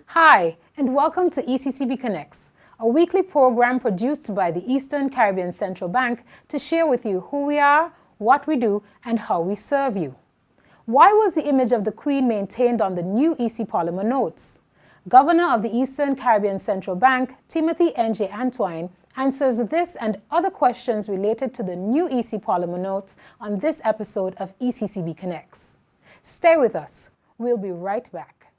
Hi, and welcome to ECCB Connects, a weekly program produced by the Eastern Caribbean Central Bank to share with you who we are, what we do, and how we serve you. Why was the image of the Queen maintained on the new EC Polymer Notes? Governor of the Eastern Caribbean Central Bank, Timothy N.J. Antoine, answers this and other questions related to the new EC Polymer Notes on this episode of ECCB Connects. Stay with us. We'll be right back.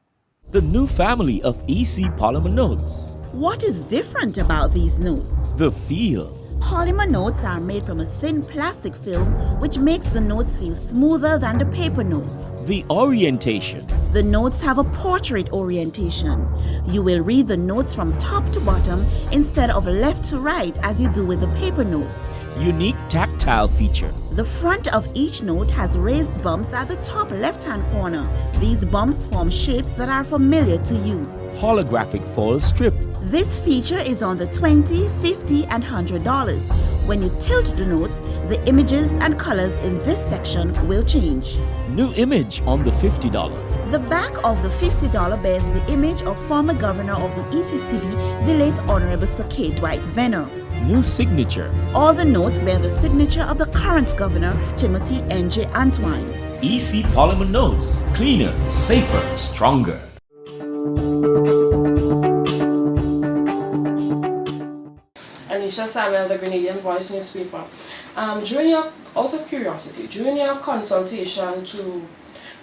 The new family of EC Polymer Notes. What is different about these notes? The feel. Polymer notes are made from a thin plastic film which makes the notes feel smoother than the paper notes. The orientation. The notes have a portrait orientation. You will read the notes from top to bottom instead of left to right as you do with the paper notes. Unique tactile feature. The front of each note has raised bumps at the top left-hand corner. These bumps form shapes that are familiar to you. Holographic foil strip. This feature is on the $20, $50, and $100. When you tilt the notes, the images and colors in this section will change. New image on the $50. The back of the $50 bears the image of former governor of the ECCB, the late Honorable Sir K. Dwight Venner. New signature. All the notes bear the signature of the current governor, Timothy N.J. Antoine. EC Polymer Notes. Cleaner, safer, stronger. Anisha Samuel, the Grenadian Voice newspaper. Out of curiosity, during your consultation to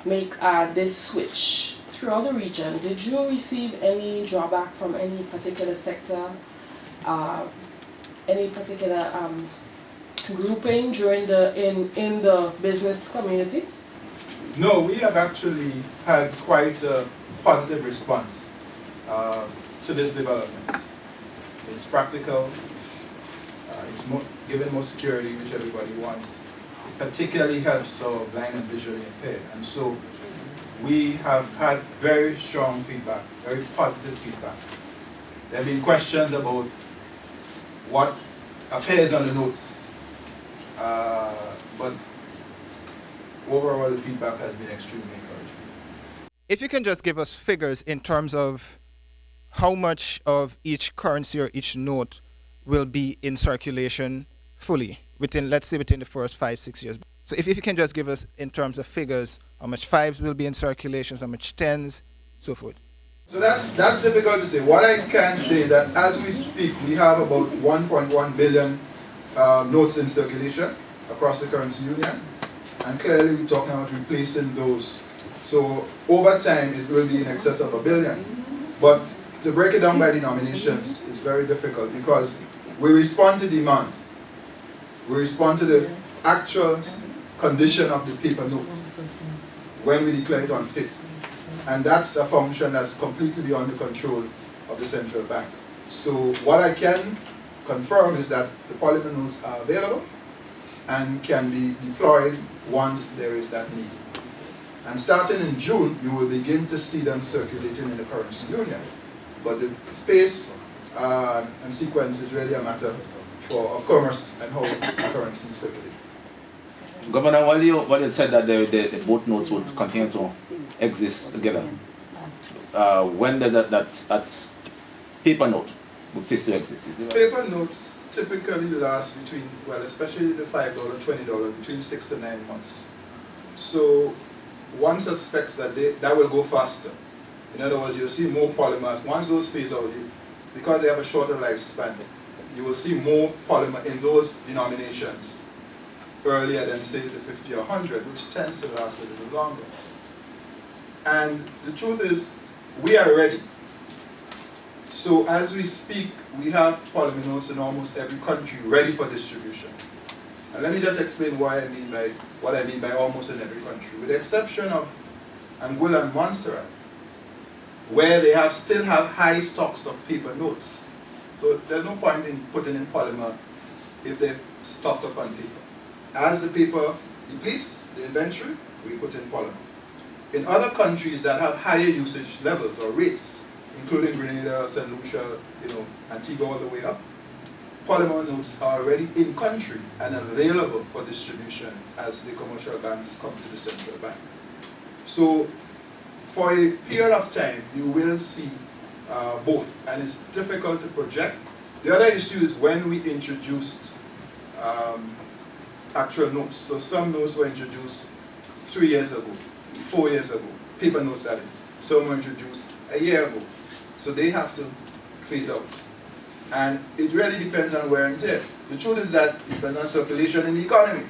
make this switch throughout the region, did you receive any drawback from any particular sector, any particular grouping during in the business community? No, we have actually had quite a positive response to this development. It's practical. It's given more security, which everybody wants. It particularly helps our blind and visually impaired. And so we have had very strong feedback, very positive feedback. There have been questions about what appears on the notes, but overall the feedback has been extremely encouraging. If you can just give us figures in terms of how much of each currency or each note will be in circulation fully within, let's say, within the first 5-6 years. So if you can just give us in terms of figures, how much fives will be in circulation, how much tens, so forth. So that's difficult to say. What I can say that as we speak, we have about 1.1 billion notes in circulation across the currency union, and clearly we're talking about replacing those. So over time, it will be in excess of 1 billion. But to break it down by denominations is very difficult because we respond to demand. We respond to the actual condition of the paper note when we declare it unfit. And that's a function that's completely beyond the control of the central bank. So what I can confirm is that the polymer notes are available and can be deployed once there is that need. And starting in June, you will begin to see them circulating in the currency union. But the space and sequence is really a matter of commerce and how the currency circulates. Governor, while you said that the both notes would continue to exist together, when does that paper note would cease to exist? Paper notes typically last between, well, especially the $5, $20, between 6 to 9 months. So one suspects that that will go faster. In other words, you'll see more polymers. Once those phase out, because they have a shorter lifespan, you will see more polymer in those denominations earlier than, say, the 50 or 100, which tends to last a little longer. And the truth is, we are ready. So as we speak, we have polymer notes in almost every country ready for distribution. And let me just explain what I mean by almost in every country, with the exception of Anguilla and Montserrat, where they still have high stocks of paper notes. So there's no point in putting in polymer if they're stocked up on paper. As the paper depletes the inventory, we put in polymer. In other countries that have higher usage levels or rates, including Grenada, St. Lucia, Antigua all the way up, polymer notes are already in country and available for distribution as the commercial banks come to the central bank. So for a period of time, you will see both, and it's difficult to project. The other issue is when we introduced actual notes. So some notes were introduced 3 years ago, 4 years ago, paper notes that is. Some were introduced a year ago. So they have to phase out. And it really depends on wear and tear. The truth is that it depends on circulation in the economy,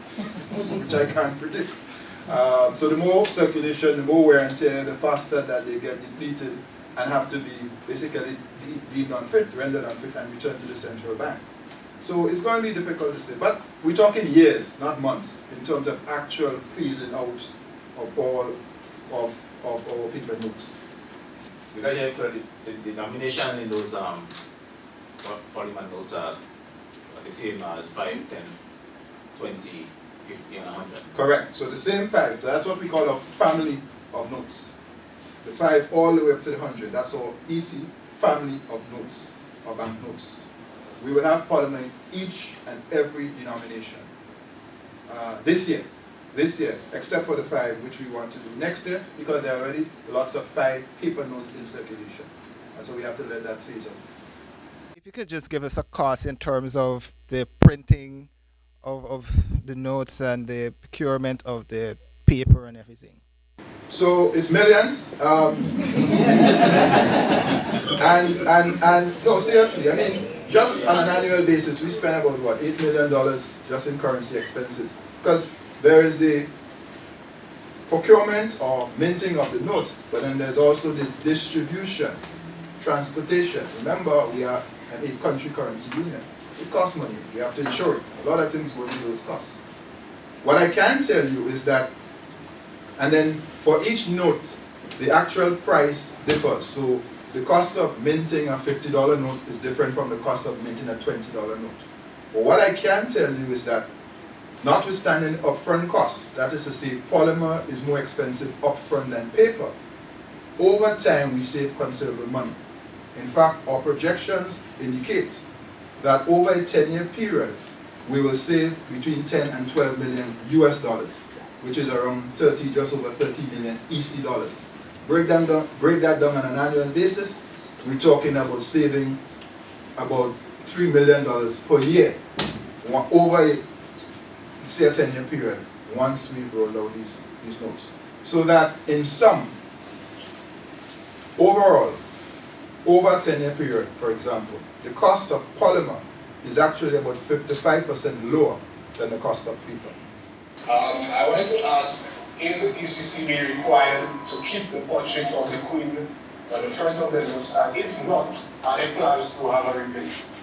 which I can't predict. So the more circulation, the more wear and tear, the faster that they get depleted and have to be basically deemed unfit, rendered unfit, and returned to the central bank. So it's going to be difficult to say, but we're talking years, not months, in terms of actual phasing out of all of our paper notes. Because the denomination in those polymer notes are the same as 5, 10, 20, 50, and 100. Correct. So the same 5. So that's what we call a family of notes. The 5 all the way up to the 100. That's our EC family of notes, or bank notes. We will have polymer in each and every denomination this year, except for the 5 which we want to do next year, because there are already lots of 5 paper notes in circulation. And so we have to let that phase out. If you could just give us a cost in terms of the printing of the notes and the procurement of the paper and everything. So it's millions. And no, seriously, I mean, just on an annual basis, we spend about what, $8 million just in currency expenses. Because there is the procurement or minting of the notes, but then there's also the distribution, transportation. Remember, we are an 8-country currency union. It costs money. We have to insure it. A lot of things go into those costs. What I can tell you is that, and then for each note, the actual price differs. So the cost of minting a $50 note is different from the cost of minting a $20 note. But what I can tell you is that, notwithstanding upfront costs, that is to say, polymer is more expensive upfront than paper, over time we save considerable money. In fact, our projections indicate that over a 10-year period, we will save between 10 and 12 million US dollars, which is around just over 30 million EC dollars. Break that down on an annual basis, we're talking about saving about $3 million per year over say a 10-year period once we roll out these notes. So that in sum, overall, over a 10-year period, for example, the cost of polymer is actually about 55% lower than the cost of paper. I wanted to ask, is the ECCB required to keep the portrait of the Queen on the front of the notes, and if not, are there plans to have a replacement?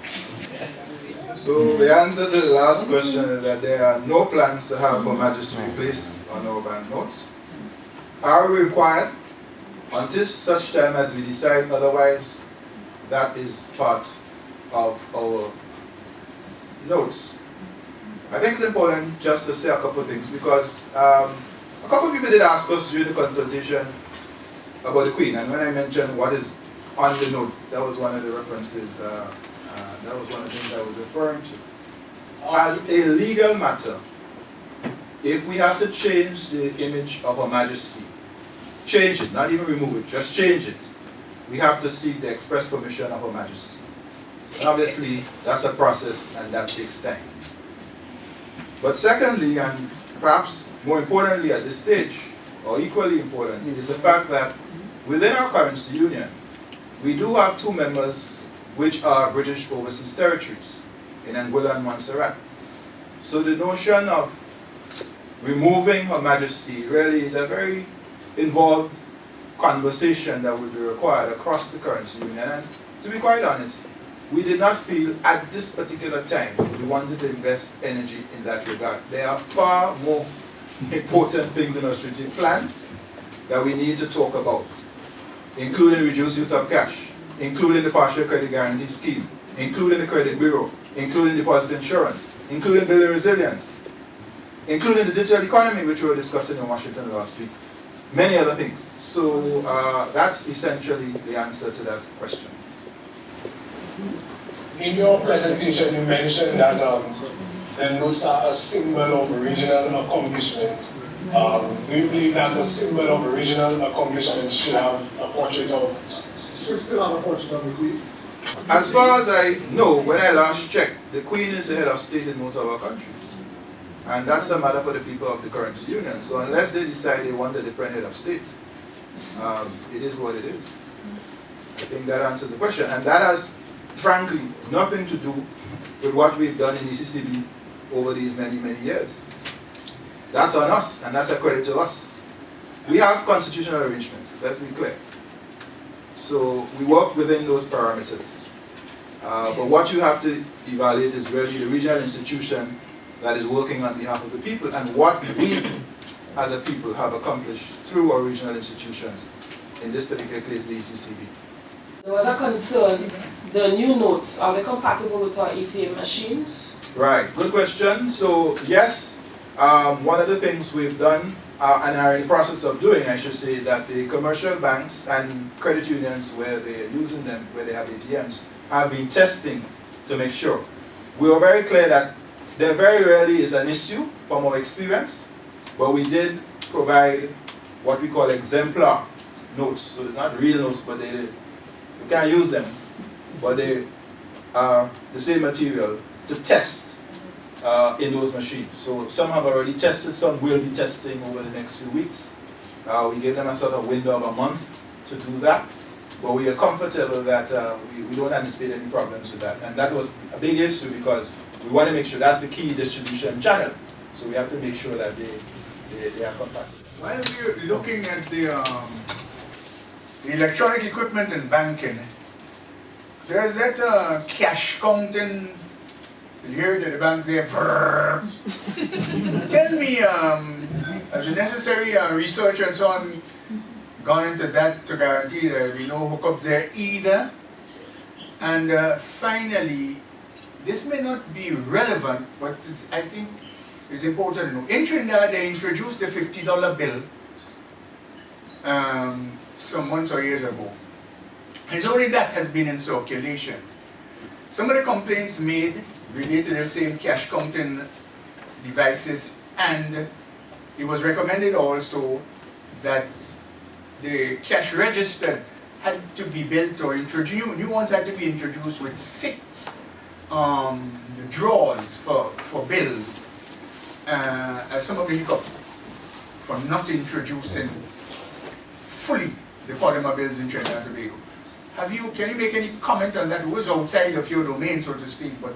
So the answer to the last question is that there are no plans to have Her Majesty replaced on our banknotes. Are we required? Until such time as we decide otherwise, that is part of our notes. I think it's important just to say a couple of things, because a couple of people did ask us during the consultation about the Queen, and when I mentioned what is on the note, that was one of the references, that was one of the things I was referring to. As a legal matter, if we have to change the image of Her Majesty, change it, not even remove it, just change it, we have to seek the express permission of Her Majesty. And obviously, that's a process and that takes time. But secondly, and perhaps more importantly at this stage, or equally important, is the fact that within our currency union, we do have 2 members which are British overseas territories, in Angola and Montserrat. So the notion of removing Her Majesty really is a very involved conversation that would be required across the currency union. And to be quite honest, we did not feel at this particular time we wanted to invest energy in that regard. There are far more important things in our strategic plan that we need to talk about, including reduced use of cash, including the partial credit guarantee scheme, including the credit bureau, including deposit insurance, including building resilience, including the digital economy, which we were discussing in Washington last week, many other things. So that's essentially the answer to that question. In your presentation, you mentioned that the notes are a symbol of original accomplishment. Do you believe that a symbol of original accomplishment should have a portrait of, should still have a portrait of the Queen? As far as I know, when I last checked, the Queen is the head of state in most of our countries. And that's a matter for the people of the currency union. So unless they decide they want a different head of state, it is what it is. I think that answers the question. And that has, frankly, nothing to do with what we've done in ECCB over these many, many years. That's on us, and that's a credit to us. We have constitutional arrangements, let's be clear. So we work within those parameters. But what you have to evaluate is really the regional institution that is working on behalf of the people and what we as a people have accomplished through our regional institutions, in this particular case the ECCB. There was a concern, the new notes, are they compatible with our ATM machines? Right, good question. So yes, one of the things we've done and are in the process of doing, I should say, is that the commercial banks and credit unions where they're using them, where they have ATMs, have been testing to make sure. We were very clear that there very rarely is an issue from our experience, but we did provide what we call exemplar notes. So it's not real notes, but you can't use them, but they are the same material to test in those machines. So some have already tested, some will be testing over the next few weeks. We gave them a sort of window of a month to do that, but we are comfortable that we don't anticipate any problems with that. And that was a big issue because we want to make sure that's the key distribution channel. So we have to make sure that they are compatible. While we're looking at the electronic equipment in banking, there's that cash counting. You hear that the bank say, tell me, as a necessary research and so on, gone into that to guarantee there will be no hookups there either. And finally, this may not be relevant, but I think it's important to know. In Trinidad, they introduced the $50 bill some months or years ago. And only that has been in circulation. Some of the complaints made relate to the same cash counting devices, and it was recommended also that the cash register had to be built or introduced, new ones had to be introduced with 6 drawers for bills, as some of the hiccups for not introducing fully the polymer bills in Trinidad and Tobago. Can you make any comment on that? It was outside of your domain, so to speak, but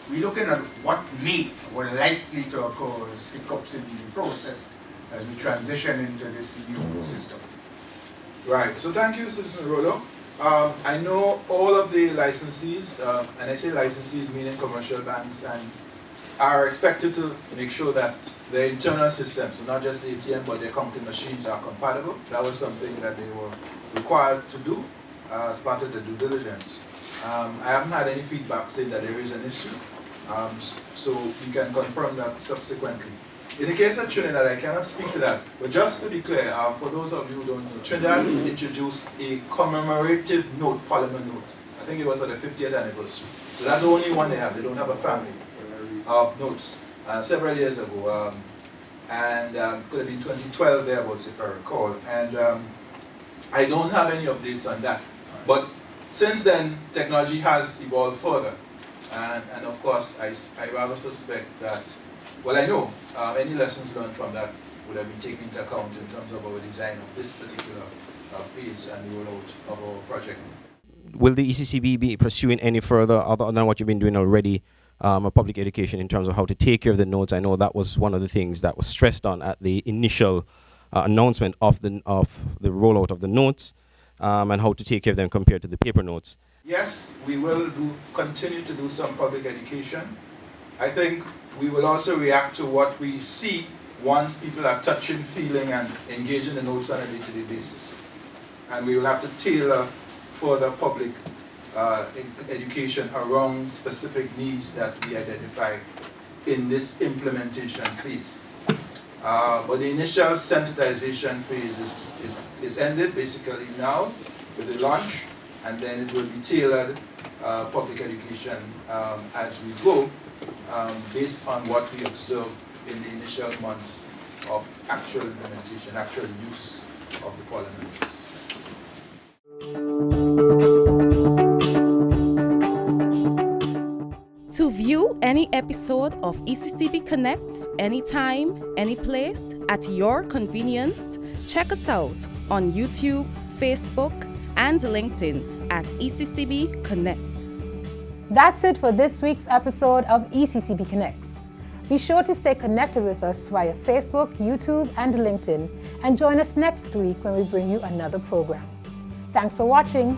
we're looking at what may or likely to occur as hiccups in the process as we transition into this new system. Right, so thank you, Citizen Rollo. I know all of the licensees, and I say licensees meaning commercial banks, and are expected to make sure that their internal systems, so not just the ATM, but their counting machines are compatible. That was something that they were required to do as part of the due diligence. I haven't had any feedback saying that there is an issue, so we can confirm that subsequently. In the case of Trinidad, I cannot speak to that, but just to be clear, for those of you who don't know, Trinidad introduced a commemorative note, polymer note. I think it was for the 50th anniversary. So that's the only one they have. They don't have a family of notes. Several years ago, and could have been 2012 thereabouts if I recall. And I don't have any updates on that. But since then, technology has evolved further. And of course, I rather suspect that, well, I know any lessons learned from that would have been taken into account in terms of our design of this particular phase and rollout of our project. Will the ECCB be pursuing any further, other than what you've been doing already, public education in terms of how to take care of the notes? I know that was one of the things that was stressed on at the initial announcement of the rollout of the notes, and how to take care of them compared to the paper notes. Yes, we will continue to do some public education. I think we will also react to what we see once people are touching, feeling, and engaging the notes on a day-to-day basis. And we will have to tailor further public education around specific needs that we identify in this implementation phase. But the initial sensitization phase is ended basically now with the launch, and then it will be tailored public education as we go, based on what we observe in the initial months of actual implementation, actual use of the polymer notes. To view any episode of ECCB Connects anytime, any place, at your convenience, check us out on YouTube, Facebook, and LinkedIn at ECCB Connects. That's it for this week's episode of ECCB Connects. Be sure to stay connected with us via Facebook, YouTube, and LinkedIn, and join us next week when we bring you another program. Thanks for watching.